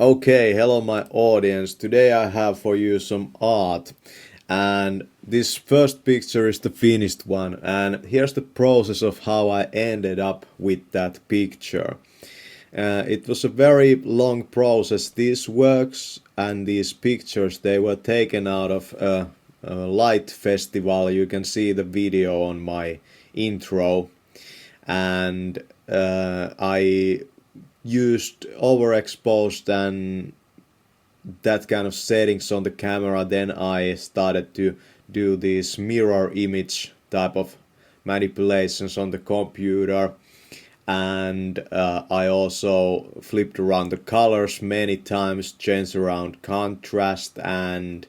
Okay, hello my audience. Today I have for you some art. And this first picture is the finished one. And here's the process of how I ended up with that picture. It was a very long process. These works and these pictures, they were taken out of a light festival. You can see the video on my intro. And I used overexposed and that kind of settings on the camera. Then I started to do these mirror image type of manipulations on the computer, and I also flipped around the colors many times, changed around contrast and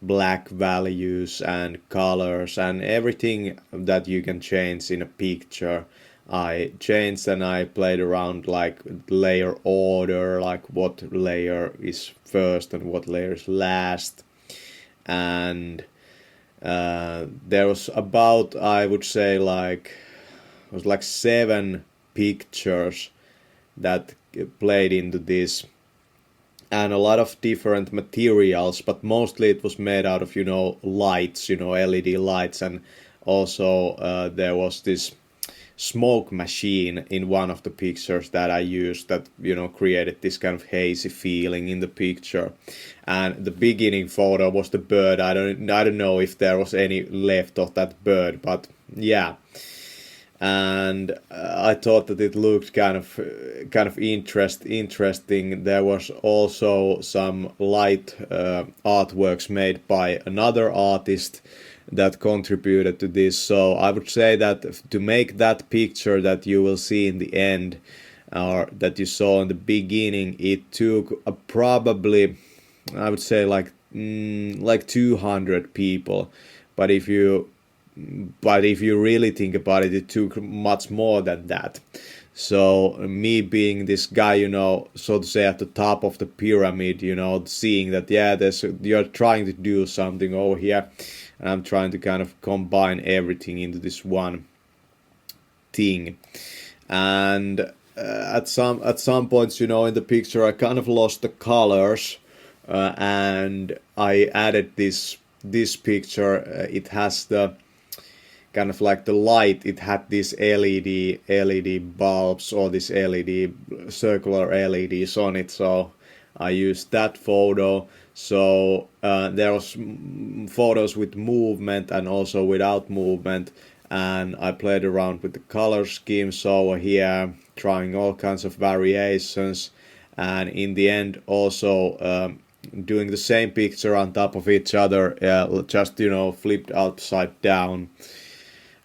black values and colors and everything that you can change in a picture. I changed and I played around like layer order, like what layer is first and what layer is last. And there was about, I would say, like it was like 7 pictures that played into this, and a lot of different materials, but mostly it was made out of lights, LED lights. And also there was this smoke machine in one of the pictures that I used that created this kind of hazy feeling in the picture. And the beginning photo was the bird. I don't know if there was any left of that bird, but yeah. And I thought that it looked kind of interesting. There was also some light artworks made by another artist that contributed to this. So I would say that to make that picture that you will see in the end, or that you saw in the beginning, it took probably, I would say, like 200 people. But if you really think about it, it took much more than that. So me being this guy, so to say, at the top of the pyramid, seeing that, yeah, you're trying to do something over here, and I'm trying to kind of combine everything into this one thing. And at some points, in the picture, I kind of lost the colors, and I added this picture. It has the kind of like the light. It had these LED bulbs, or this circular LEDs on it. So I used that photo. So there was photos with movement and also without movement, and I played around with the color schemes over here, trying all kinds of variations, and in the end also doing the same picture on top of each other, just flipped upside down.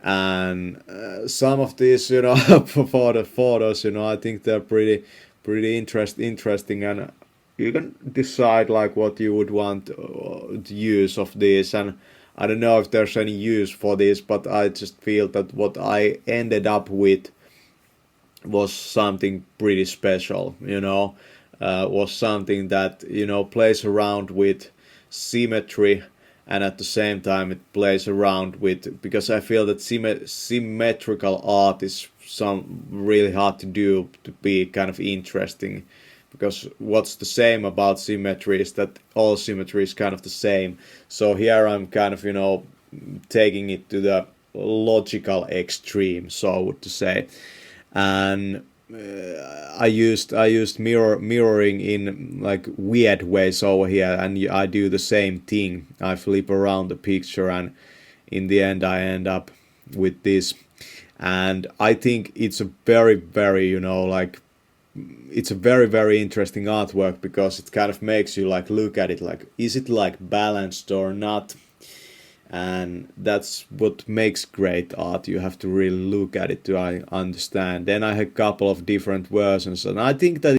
And some of these for the photos, I think they're pretty interesting, and you can decide like what you would want to use of this. And I don't know if there's any use for this, but I just feel that what I ended up with was something pretty special, was something that plays around with symmetry, and at the same time it plays around with, because I feel that symmetrical art is some really hard to do to be kind of interesting, because what's the same about symmetry is that all symmetry is kind of the same. So here I'm kind of taking it to the logical extreme, so I would say. And I used mirroring in like weird ways over here, and I do the same thing. I flip around the picture, and in the end I end up with this. And I think it's a very it's a very interesting artwork, because it kind of makes you like look at it like, is it like balanced or not? And that's what makes great art. You have to really look at it to understand. Then I had a couple of different versions, and I think that